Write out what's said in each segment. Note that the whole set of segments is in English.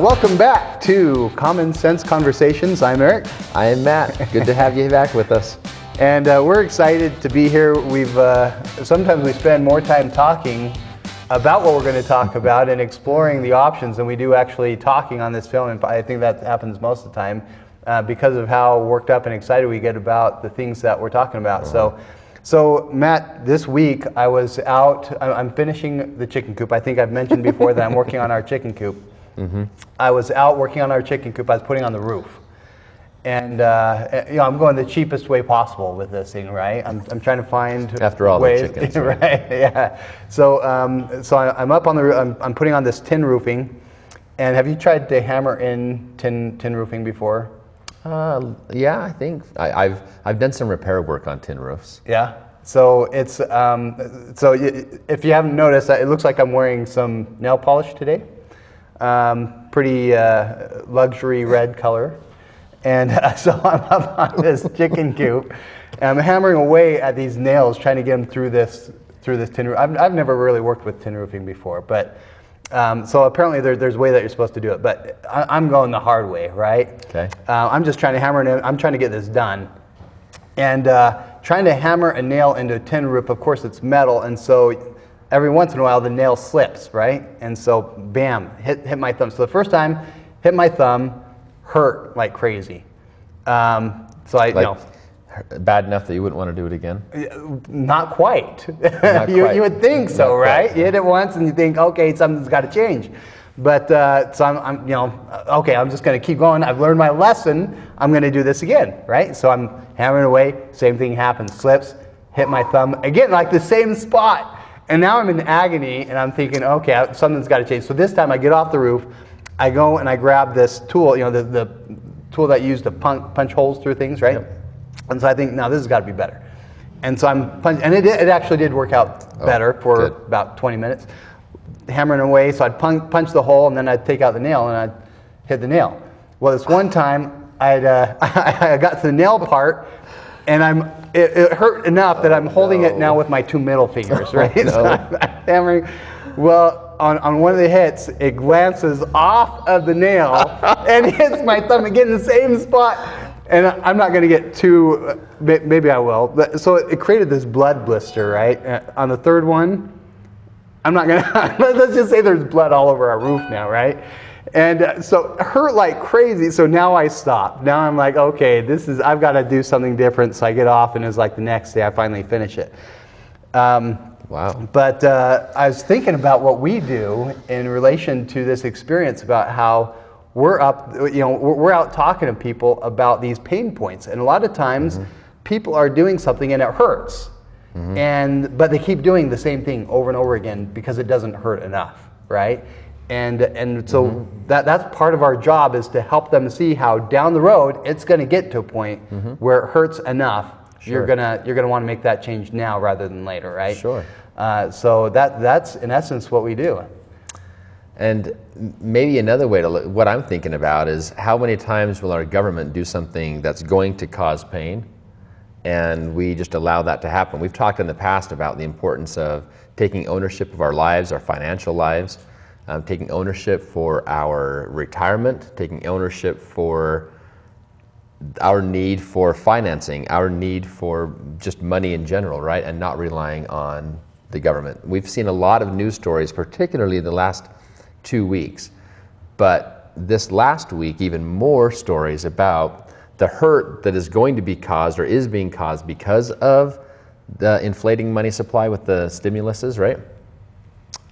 Welcome back to Common Sense Conversations. I'm Eric. I am Matt. Good to have you back with us. And we're excited to be here. Sometimes we spend more time talking about what we're going to talk about and exploring the options than we do actually talking on this film. And I think that happens most of the time because of how worked up and excited we get about the things that we're talking about. So Matt, this week I was out, I'm finishing the chicken coop. I think I've mentioned before that I'm working on our chicken coop. Mm-hmm. I was out working on our chicken coop. I was putting on the roof. And I'm going the cheapest way possible with this thing, right? I'm trying to find after all ways, the chickens, right? Yeah. So I'm up on the roof. I'm putting on this tin roofing. And have you tried to hammer in tin roofing before? Yeah, I think I've done some repair work on tin roofs. Yeah. So it's if you haven't noticed, it looks like I'm wearing some nail polish today. Pretty luxury red color. And so I'm up on this chicken coop, and I'm hammering away at these nails, trying to get them through this tin roof. I've never really worked with tin roofing before, but so apparently there's a way that you're supposed to do it. But I'm going the hard way, right? Okay. I'm just trying to hammer it in. I'm trying to get this done, and trying to hammer a nail into a tin roof. Of course, it's metal, and so every once in a while the nail slips, right? And so bam, hit my thumb. So the first time, hit my thumb. Hurt like crazy. Bad enough that you wouldn't want to do it again? Not quite. Not you quite. would think so, Not right? quite. You hit it once and you think, okay, something's got to change. But so I'm okay, I'm just going to keep going. I've learned my lesson. I'm going to do this again, right? So I'm hammering away. Same thing happens. Slips. Hit my thumb again, like the same spot. And now I'm in agony, and I'm thinking, okay, something's got to change. So this time I get off the roof. I go and I grab this tool, the tool that you use to punch holes through things, right? Yep. And so I think, now this has got to be better. And so I'm punching, and it actually did work out better for about 20 minutes. Hammering away, so I'd punch the hole, and then I'd take out the nail, and I'd hit the nail. Well, this one time, I got to the nail part, and it hurt enough that I'm holding it now with my two middle fingers, right? No. So I'm hammering. Well, on one of the hits, it glances off of the nail and hits my thumb again in the same spot. And I'm not going to get too, maybe I will. But, so it created this blood blister, right? On the third one, I'm not going to, let's just say there's blood all over our roof now, right? And so it hurt like crazy. So now I stop. Now I'm like, okay, I've got to do something different. So I get off, and it's like the next day I finally finish it. Wow. But I was thinking about what we do in relation to this experience, about how we're out talking to people about these pain points, and a lot of times people are doing something and it hurts, but they keep doing the same thing over and over again because it doesn't hurt enough, right? And so that's part of our job, is to help them see how down the road it's going to get to a point where it hurts enough. Sure. You're gonna want to make that change now rather than later, right? Sure. So that's in essence what we do. And maybe another way to look, what I'm thinking about is, how many times will our government do something that's going to cause pain, and we just allow that to happen? We've talked in the past about the importance of taking ownership of our lives, our financial lives, taking ownership for our retirement, taking ownership for our need for financing, our need for just money in general, right? And not relying on the government. We've seen a lot of news stories, particularly the last 2 weeks, but this last week, even more stories about the hurt that is going to be caused, or is being caused, because of the inflating money supply with the stimuluses, right?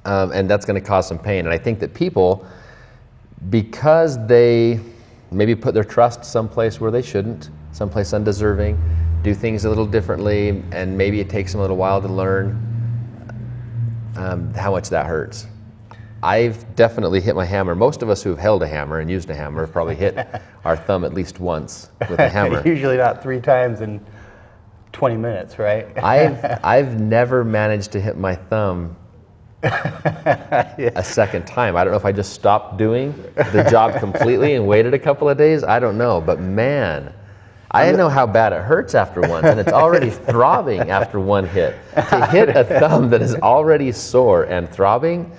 And that's going to cause some pain. And I think that people, because they maybe put their trust someplace where they shouldn't, someplace undeserving, do things a little differently, and maybe it takes them a little while to learn how much that hurts. I've definitely hit my hammer. Most of us who have held a hammer and used a hammer have probably hit our thumb at least once with a hammer. Usually not 3 times in 20 minutes, right? I've never managed to hit my thumb a second time. I don't know if I just stopped doing the job completely and waited a couple of days. I don't know, but man, I know how bad it hurts after once, and it's already throbbing after one hit. To hit a thumb that is already sore and throbbing,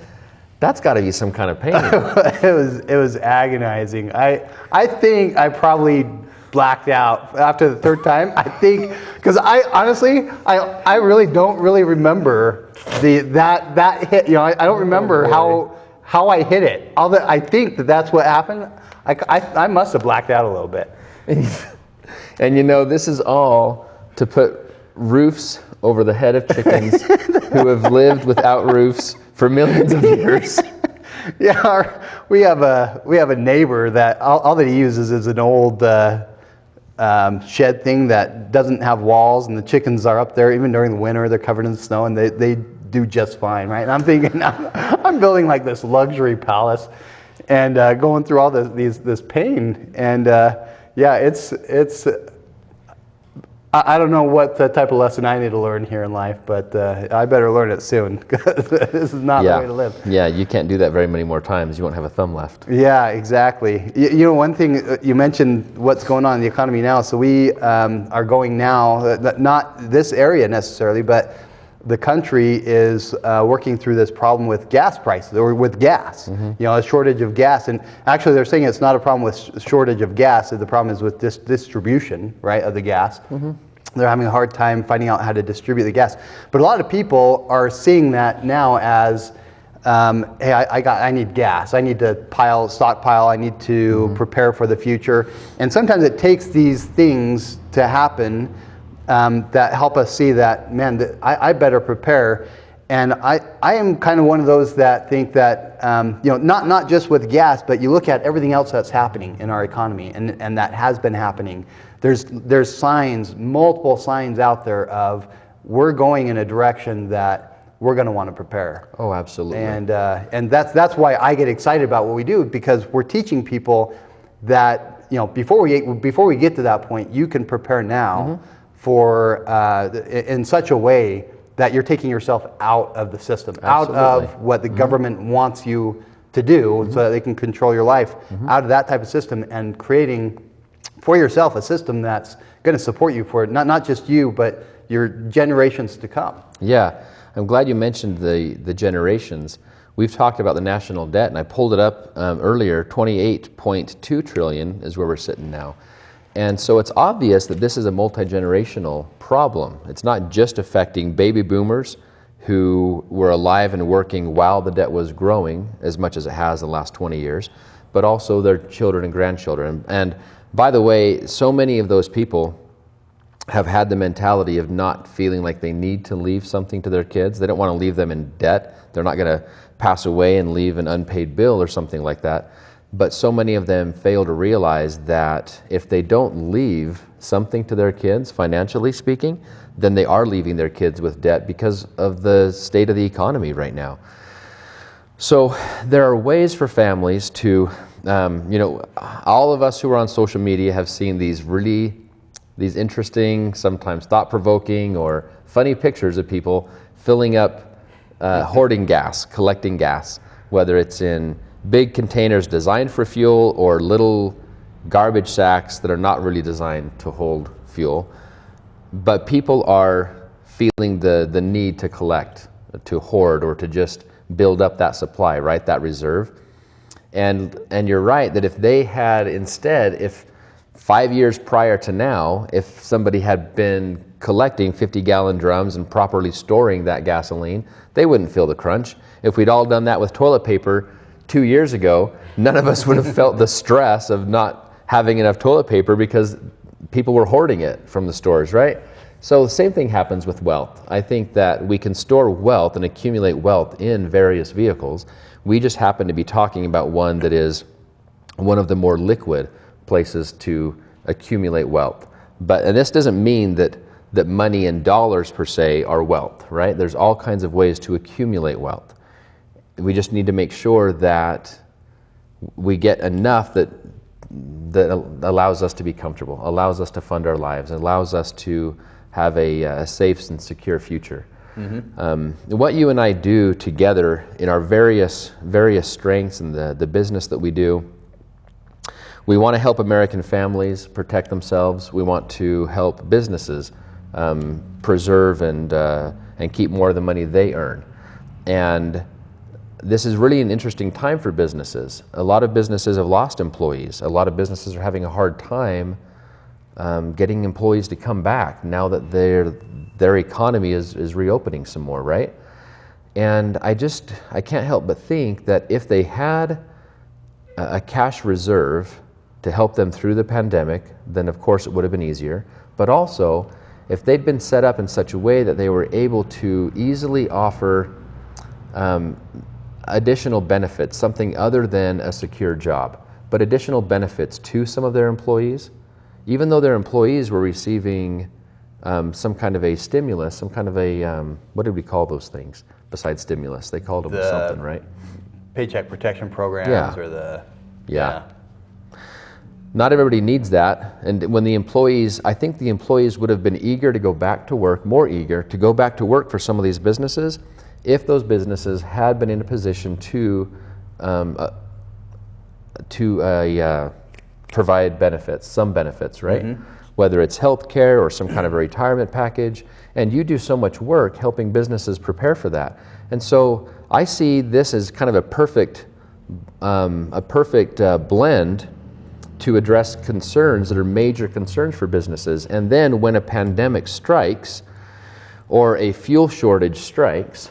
That's got to be some kind of pain. It was agonizing. I think I probably blacked out after the third time. I think because I honestly I really don't really remember that hit. I don't remember how I hit it. Although I think that's what happened. I must have blacked out a little bit. And this is all to put roofs over the head of chickens who have lived without roofs for millions of years. Yeah, we have a neighbor that all that he uses is an old shed thing that doesn't have walls, and the chickens are up there even during the winter. They're covered in snow, and they do just fine, right? And I'm thinking I'm building like this luxury palace, and going through all this pain, and yeah, it's. I don't know what type of lesson I need to learn here in life, but I better learn it soon, because this is not the way to live. Yeah, you can't do that very many more times. You won't have a thumb left. Yeah, exactly. One thing, you mentioned what's going on in the economy now. So we are going now, not this area necessarily, but the country is working through this problem with gas prices, or with gas, a shortage of gas. And actually they're saying it's not a problem with shortage of gas, the problem is with distribution, right, of the gas. They're having a hard time finding out how to distribute the gas. But a lot of people are seeing that now as, hey, I need gas. I need to stockpile. I need to prepare for the future. And sometimes it takes these things to happen that help us see that, man, I better prepare. And I am kind of one of those that think that, not just with gas, but you look at everything else that's happening in our economy, and that has been happening. There's signs, multiple signs out there of we're going in a direction that we're going to want to prepare. Oh, absolutely. And that's why I get excited about what we do, because we're teaching people that before we get to that point, you can prepare now for in such a way that you're taking yourself out of the system, Absolutely. out of what the government wants you to do, so that they can control your life, out of that type of system, and creating for yourself a system that's going to support you for not just you, but your generations to come. Yeah, I'm glad you mentioned the generations. We've talked about the national debt, and I pulled it up earlier. 28.2 trillion is where we're sitting now. And so it's obvious that this is a multi-generational problem. It's not just affecting baby boomers who were alive and working while the debt was growing as much as it has the last 20 years, but also their children and grandchildren. And by the way, so many of those people have had the mentality of not feeling like they need to leave something to their kids. They don't want to leave them in debt. They're not going to pass away and leave an unpaid bill or something like that. But so many of them fail to realize that if they don't leave something to their kids, financially speaking, then they are leaving their kids with debt because of the state of the economy right now. So there are ways for families to, all of us who are on social media have seen these interesting, sometimes thought-provoking or funny pictures of people filling up, hoarding gas, collecting gas, whether it's in big containers designed for fuel or little garbage sacks that are not really designed to hold fuel. But people are feeling the need to collect, to hoard, or to just build up that supply, right, that reserve. And you're right that if they had instead, if 5 years prior to now, if somebody had been collecting 50-gallon drums and properly storing that gasoline, they wouldn't feel the crunch. If we'd all done that with toilet paper 2 years ago, none of us would have felt the stress of not having enough toilet paper because people were hoarding it from the stores, right? So the same thing happens with wealth. I think that we can store wealth and accumulate wealth in various vehicles. We just happen to be talking about one that is one of the more liquid places to accumulate wealth. And this doesn't mean that money and dollars per se are wealth, right? There's all kinds of ways to accumulate wealth. We just need to make sure that we get enough that allows us to be comfortable, allows us to fund our lives, allows us to have a safe and secure future. What you and I do together in our various strengths and the business that we do, we want to help American families protect themselves. We want to help businesses preserve and keep more of the money they earn. And this is really an interesting time for businesses. A lot of businesses have lost employees. A lot of businesses are having a hard time getting employees to come back now that their economy is reopening some more, right? And I can't help but think that if they had a cash reserve to help them through the pandemic, then of course it would have been easier. But also, if they'd been set up in such a way that they were able to easily offer additional benefits, something other than a secure job, but additional benefits to some of their employees, even though their employees were receiving some kind of a stimulus, some kind of a, what did we call those things besides stimulus? They called them something, right? Paycheck protection programs Yeah. or the... Yeah. Not everybody needs that. And when the employees, I think the employees would have been eager to go back to work, more eager to go back to work for some of these businesses if those businesses had been in a position to provide benefits, some benefits, right? Mm-hmm. Whether it's health care or some kind of a retirement package. And you do so much work helping businesses prepare for that. And so I see this as kind of a perfect blend to address concerns that are major concerns for businesses. And then when a pandemic strikes or a fuel shortage strikes,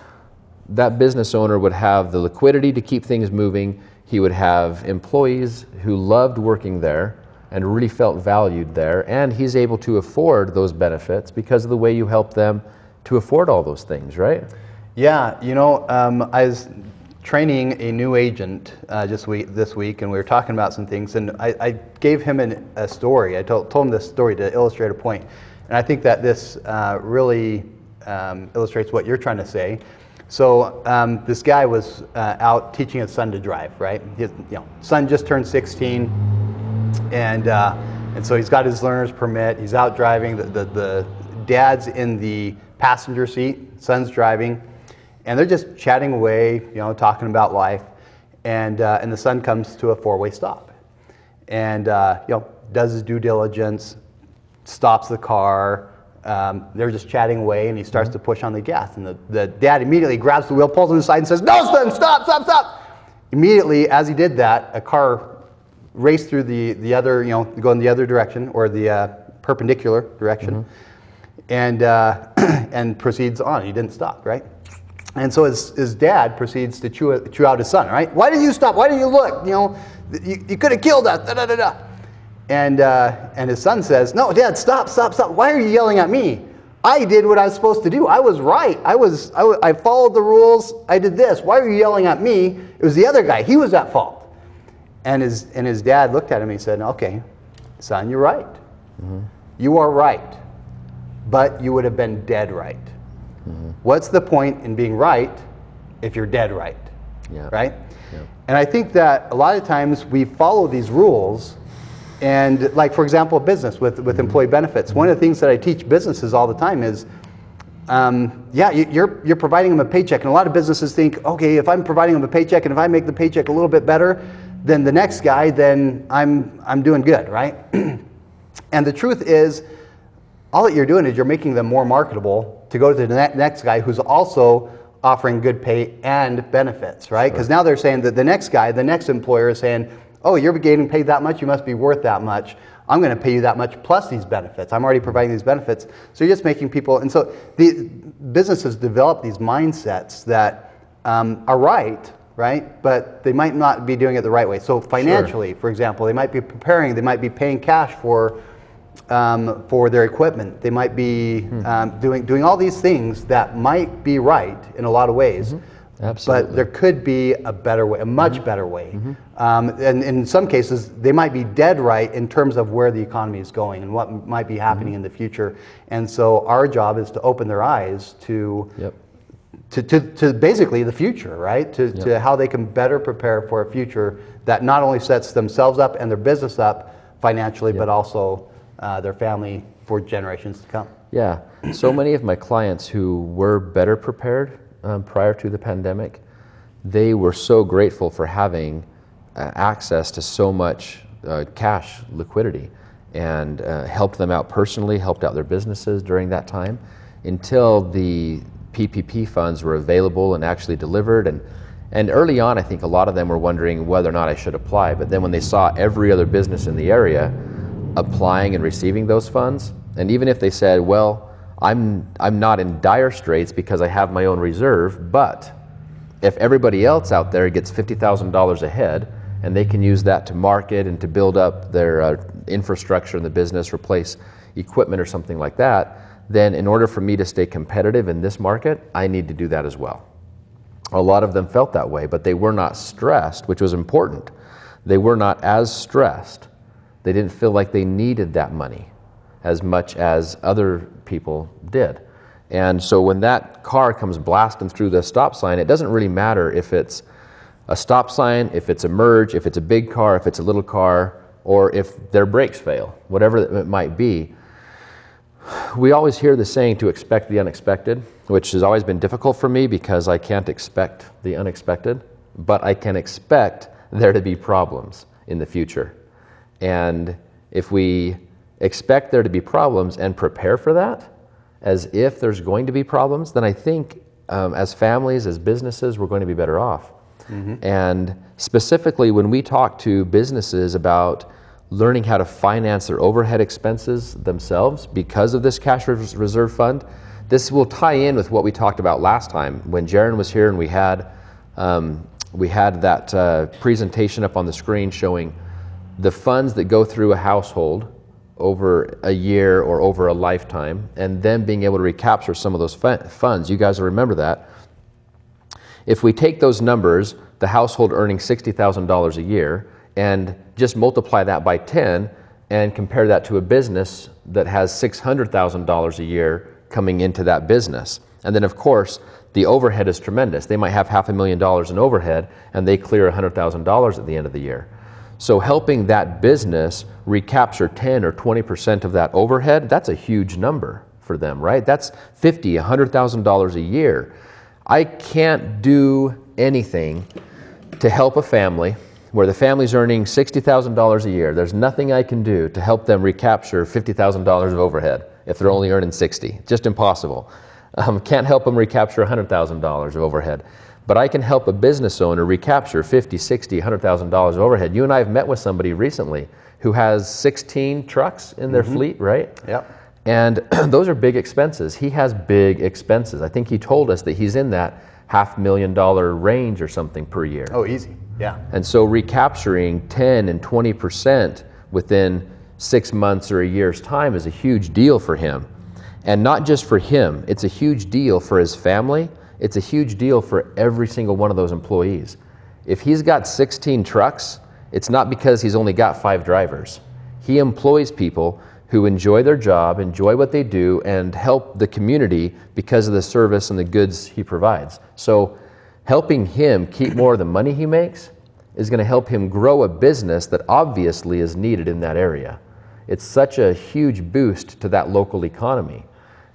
that business owner would have the liquidity to keep things moving. He would have employees who loved working there and really felt valued there, and he's able to afford those benefits because of the way you help them to afford all those things, right? Yeah, I was training a new agent this week, and we were talking about some things, and I gave him a story. I told him this story to illustrate a point, and I think that this really illustrates what you're trying to say. So this guy was out teaching his son to drive, right? His son just turned 16, and so he's got his learner's permit. He's out driving. The dad's in the passenger seat, son's driving, and they're just chatting away, talking about life. And the son comes to a four-way stop, and does his due diligence, stops the car. They're just chatting away, and he starts to push on the gas, and the dad immediately grabs the wheel, pulls him aside, and says, "No, son, stop!" Immediately, as he did that, a car raced through the other, going the other direction, or the perpendicular direction, and proceeds on. He didn't stop, right? And so his dad proceeds to chew out his son, right? Why didn't you stop? Why didn't you look? You could have killed us. Da, da, da, da. And his son says, "No, Dad, stop! Why are you yelling at me? I did what I was supposed to do. I was right. I followed the rules. I did this. Why are you yelling at me? It was the other guy. He was at fault." And his dad looked at him and he said, "Okay, son, you're right. Mm-hmm. You are right, but you would have been dead right. Mm-hmm. What's the point in being right if you're dead right?" Yeah. Right? Yeah. And I think that a lot of times we follow these rules. And like, for example, business with employee benefits. One of the things that I teach businesses all the time is, you're providing them a paycheck. And a lot of businesses think, okay, if I'm providing them a paycheck and if I make the paycheck a little bit better than the next guy, then I'm doing good, right? And the truth is, all that you're doing is you're making them more marketable to go to the next guy who's also offering good pay and benefits, right? Because now they're saying that the next guy, the next employer is saying, "Oh, you're getting paid that much, you must be worth that much. I'm going to pay you that much plus these benefits. I'm already providing these benefits." So you're just making people, and so the businesses develop these mindsets that are right, but they might not be doing it the right way. So financially, for example, they might be preparing, they might be paying cash for their equipment. They might be doing all these things that might be right in a lot of ways. Mm-hmm. Absolutely. But there could be a better way, a much better way. Mm-hmm. And in some cases, they might be dead right in terms of where the economy is going and what might be happening in the future. And so our job is to open their eyes to basically the future, right? To how they can better prepare for a future that not only sets themselves up and their business up financially, but also their family for generations to come. Yeah. So many of my clients who were better prepared prior to the pandemic, they were so grateful for having access to so much cash liquidity, and helped them out personally, helped out their businesses during that time until the PPP funds were available and actually delivered, And early on, I think a lot of them were wondering whether or not I should apply. But then when they saw every other business in the area applying and receiving those funds, and even if they said, well, I'm not in dire straits because I have my own reserve, but if everybody else out there gets $50,000 ahead and they can use that to market and to build up their infrastructure in the business, replace equipment or something like that, then in order for me to stay competitive in this market, I need to do that as well. A lot of them felt that way, but they were not stressed, which was important. They were not as stressed. They didn't feel like they needed that money as much as other people did. And so when that car comes blasting through the stop sign, it doesn't really matter if it's a stop sign, if it's a merge, if it's a big car, if it's a little car, or if their brakes fail, whatever it might be. We always hear the saying to expect the unexpected, which has always been difficult for me because I can't expect the unexpected, but I can expect there to be problems in the future. And if we expect there to be problems and prepare for that, as if there's going to be problems, then I think as families, as businesses, we're going to be better off. And specifically when we talk to businesses about learning how to finance their overhead expenses themselves because of this cash reserve fund, this will tie in with what we talked about last time when Jaron was here and we had that presentation up on the screen showing the funds that go through a household over a year or over a lifetime, and then being able to recapture some of those funds. You guys will remember that. If we take those numbers, the household earning $60,000 a year, and just multiply that by 10 and compare that to a business that has $600,000 a year coming into that business. And then of course, the overhead is tremendous. They might have $500,000 in overhead and they clear $100,000 at the end of the year. So helping that business recapture 10 or 20% of that overhead, that's a huge number for them, right? That's $50,000, $100,000 a year. I can't do anything to help a family where the family's earning $60,000 a year. There's nothing I can do to help them recapture $50,000 of overhead if they're only earning 60. Just impossible. Can't help them recapture $100,000 of overhead. But I can help a business owner recapture $50,000, $60,000, $100,000 of overhead. You and I have met with somebody recently who has 16 trucks in their fleet, right? Yep. And those are big expenses. He has big expenses. I think he told us that he's in that $500,000 range or something per year. Oh, easy. Yeah. And so recapturing 10 and 20% within 6 months or a year's time is a huge deal for him. And not just for him, it's a huge deal for his family. It's a huge deal for every single one of those employees. If he's got 16 trucks, it's not because he's only got 5 drivers. He employs people who enjoy their job, enjoy what they do, and help the community because of the service and the goods he provides. So helping him keep more of the money he makes is going to help him grow a business that obviously is needed in that area. It's such a huge boost to that local economy.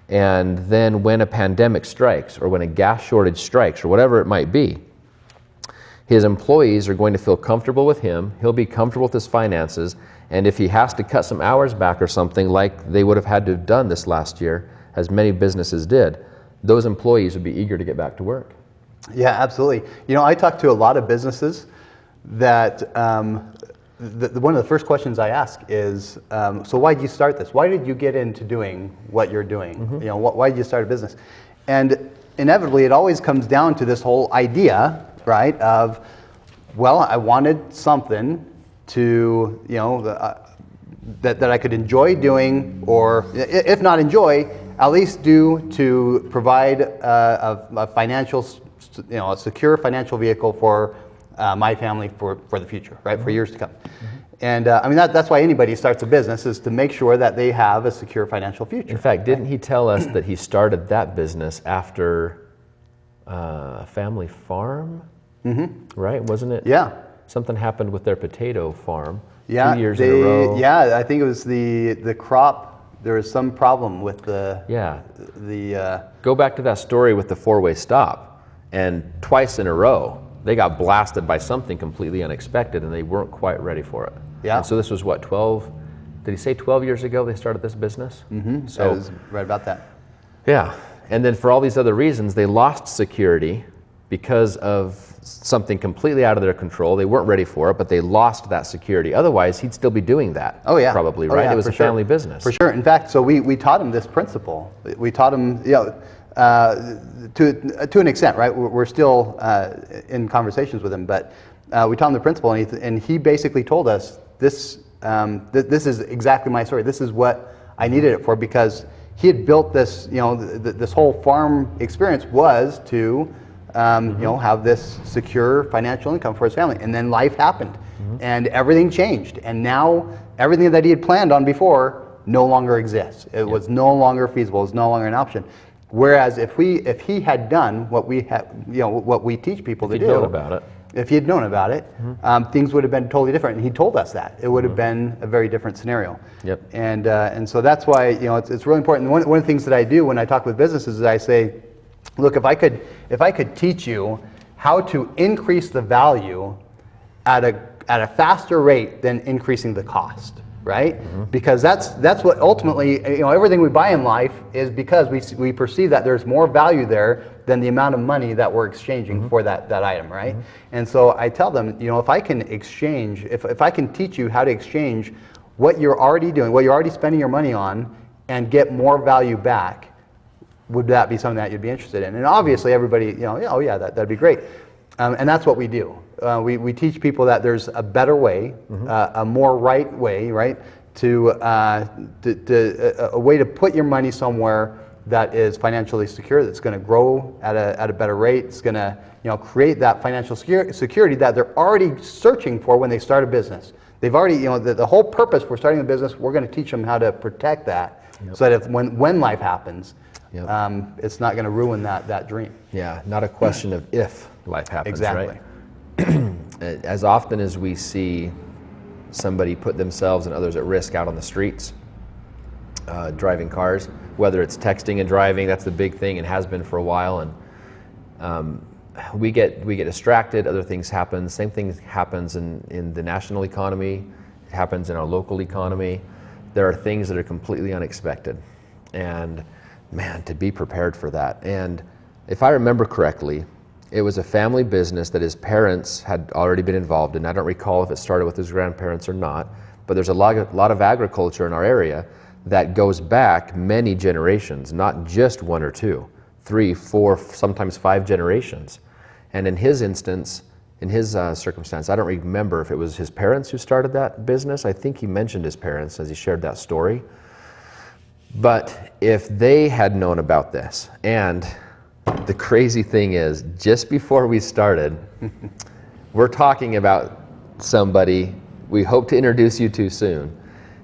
And then when a pandemic strikes or when a gas shortage strikes or whatever it might be, his employees are going to feel comfortable with him, he'll be comfortable with his finances, and if he has to cut some hours back or something like they would have had to have done this last year, as many businesses did, those employees would be eager to get back to work. Yeah, absolutely. You know, I talk to a lot of businesses that one of the first questions I ask is, so why did you start this? Why did you get into doing what you're doing? You know, why did you start a business? And inevitably, it always comes down to this whole idea, right, of, well, I wanted something to, you know, that I could enjoy doing, or if not enjoy, at least do to provide a financial, you know, a secure financial vehicle for my family for the future, right, for years to come. And I mean, that's why anybody starts a business, is to make sure that they have a secure financial future. In fact, didn't he tell us that he started that business after a family farm? Right, wasn't it? Yeah. Something happened with their potato farm 2 Yeah, years in a row. Yeah, I think it was the crop. There was some problem with the Go back to that story with the four-way stop, and twice in a row they got blasted by something completely unexpected, and they weren't quite ready for it. Yeah. And so this was what, 12? Did he say 12 years ago they started this business? So I was right about that. Yeah, and then for all these other reasons, they lost security because of something completely out of their control. They weren't ready for it, but they lost that security. Otherwise, he'd still be doing that. Oh yeah, probably, Oh, right? yeah, It was for a sure. family business. For sure. In fact, so we taught him this principle. We taught him, to an extent, right? We're still in conversations with him, but we taught him the principle, and he basically told us this. This is exactly my story. This is what I needed it for, because he had built this. This whole farm experience was to, have this secure financial income for his family, and then life happened, and everything changed, and now everything that he had planned on before no longer exists. It was no longer feasible. It was no longer an option. Whereas if he had done what we what we teach people to do, known about it. if he had known about it, things would have been totally different. And he told us that it would have been a very different scenario. Yep. And so that's why it's really important. One of the things that I do when I talk with businesses is I say, look, if I could teach you how to increase the value at a faster rate than increasing the cost. Right? Because that's what ultimately, everything we buy in life is because we perceive that there's more value there than the amount of money that we're exchanging for that item, right? And so I tell them, if I can exchange, if I can teach you how to exchange what you're already doing, what you're already spending your money on, and get more value back, would that be something that you'd be interested in? And obviously everybody, oh yeah, that'd be great. And that's what we do. We teach people that there's a better way, a more right way, right, to a way to put your money somewhere that is financially secure, that's going to grow at a better rate. It's going to create that financial security that they're already searching for when they start a business. They've already, the whole purpose for starting a business, we're going to teach them how to protect that, so that when life happens, it's not going to ruin that dream. Yeah, not a question of if life happens, Exactly. right? As often as we see somebody put themselves and others at risk out on the streets, driving cars, whether it's texting and driving, that's the big thing and has been for a while, and we get distracted, other things happen. Same thing happens in the national economy, it happens in our local economy. There are things that are completely unexpected, and man, to be prepared for that. And if I remember correctly, it was a family business that his parents had already been involved in. I don't recall if it started with his grandparents or not, but there's a lot of agriculture in our area that goes back many generations, not just one or two, 3, 4, sometimes 5 generations. And in his instance, in his circumstance, I don't remember if it was his parents who started that business. I think he mentioned his parents as he shared that story. But if they had known about this, and the crazy thing is, just before we started, we're talking about somebody we hope to introduce you to soon,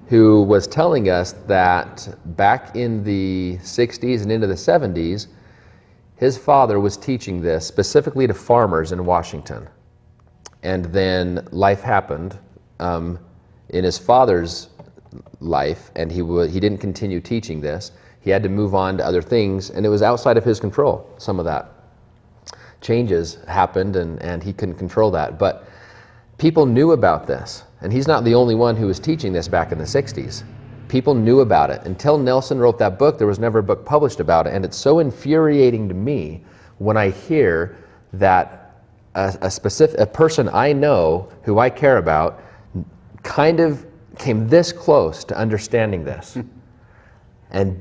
who was telling us that back in the 60s and into the 70s, his father was teaching this specifically to farmers in Washington. And then life happened in his father's life, and he didn't continue teaching this. He had to move on to other things, and it was outside of his control. Some of that changes happened, and he couldn't control that. But people knew about this, and he's not the only one who was teaching this back in the 60s. People knew about it. Until Nelson wrote that book, there was never a book published about it, and it's so infuriating to me when I hear that a person I know, who I care about, kind of came this close to understanding this. And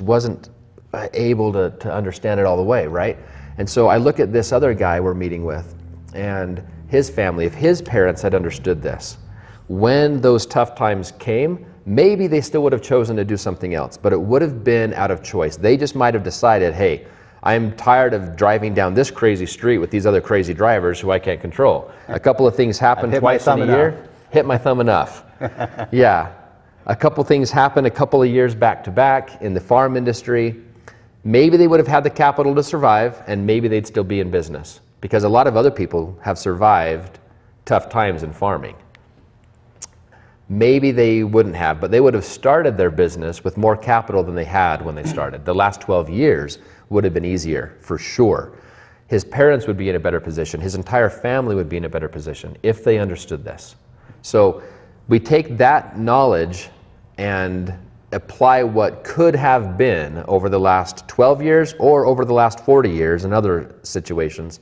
wasn't able to understand it all the way, right? And so I look at this other guy we're meeting with and his family. If his parents had understood this, when those tough times came, maybe they still would have chosen to do something else, but it would have been out of choice. They just might have decided, hey, I'm tired of driving down this crazy street with these other crazy drivers who I can't control. A couple of things happen twice in a year. Hit my thumb enough. Yeah. A couple things happened a couple of years back to back in the farm industry. Maybe they would have had the capital to survive, and maybe they'd still be in business, because a lot of other people have survived tough times in farming. Maybe they wouldn't have, but they would have started their business with more capital than they had when they started. The last 12 years would have been easier, for sure. His parents would be in a better position. His entire family would be in a better position if they understood this. So we take that knowledge and apply what could have been over the last 12 years or over the last 40 years in other situations.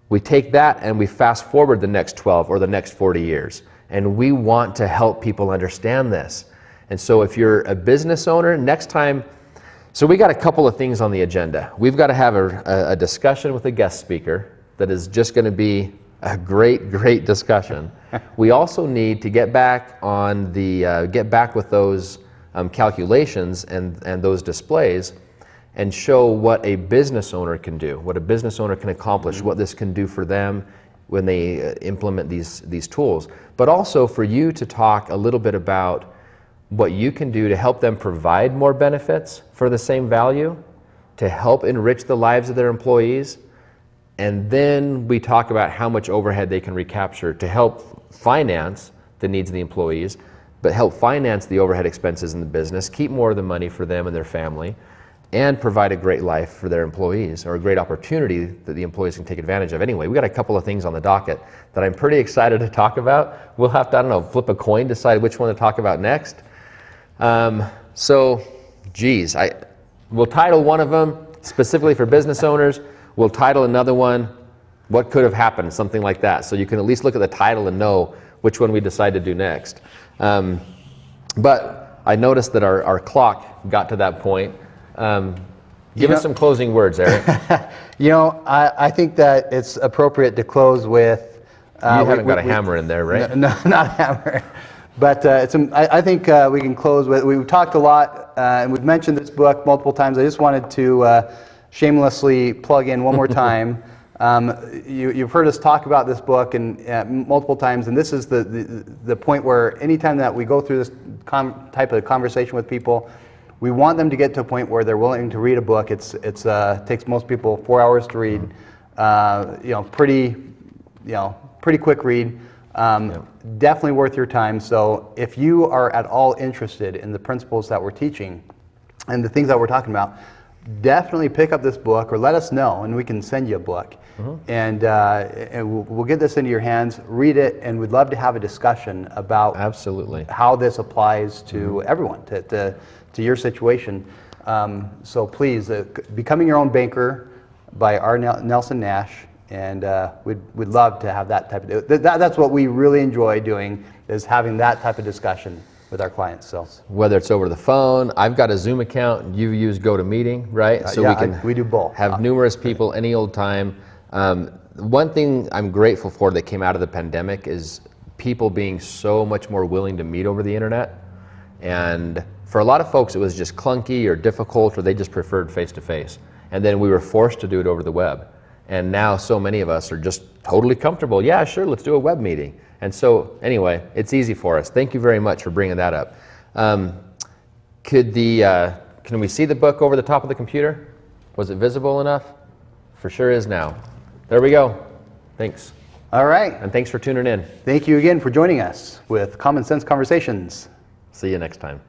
We take that and we fast forward the next 12 or the next 40 years. And we want to help people understand this. And so if you're a business owner, next time, so we got a couple of things on the agenda. We've got to have a discussion with a guest speaker that is just going to be a great discussion. We also need to get back on the, get back with those calculations and those displays and show what a business owner can do, what a business owner can accomplish, what this can do for them when they implement these tools. But also for you to talk a little bit about what you can do to help them provide more benefits for the same value, to help enrich the lives of their employees, and then we talk about how much overhead they can recapture to help finance the needs of the employees, but help finance the overhead expenses in the business, keep more of the money for them and their family, and provide a great life for their employees, or a great opportunity that the employees can take advantage of. Anyway, we got a couple of things on the docket that I'm pretty excited to talk about. We'll have to, I don't know, flip a coin, decide which one to talk about next. We'll title one of them specifically for business owners. We'll title another one, What Could Have Happened, something like that. So you can at least look at the title and know which one we decide to do next. But I noticed that our clock got to that point. Give us some closing words, Eric. I think that it's appropriate to close with... you haven't got a hammer in there, right? No, not a hammer. But I think we can close with... We've talked a lot, and we've mentioned this book multiple times. I just wanted to shamelessly plug in one more time. You've heard us talk about this book and multiple times, and this is the point where anytime that we go through this type of conversation with people, we want them to get to a point where they're willing to read a book. It takes most people 4 hours to read. Pretty quick read. Definitely worth your time. So if you are at all interested in the principles that we're teaching and the things that we're talking about, definitely pick up this book or let us know, and we can send you a book. And we'll get this into your hands, read it, and we'd love to have a discussion about how this applies to everyone, to your situation. So please, Becoming Your Own Banker by R. Nelson Nash, and we'd love to have that type of... That's what we really enjoy doing, is having that type of discussion with our clients. So whether it's over the phone, I've got a Zoom account, you use GoToMeeting, right? So we do both. Have numerous people any old time. One thing I'm grateful for that came out of the pandemic is people being so much more willing to meet over the internet. And for a lot of folks, it was just clunky or difficult, or they just preferred face-to-face. And then we were forced to do it over the web. And now so many of us are just totally comfortable. Yeah, sure, let's do a web meeting. And so anyway, it's easy for us. Thank you very much for bringing that up. Can we see the book over the top of the computer? Was it visible enough? For sure is now. There we go. Thanks. All right. And thanks for tuning in. Thank you again for joining us with Common Sense Conversations. See you next time.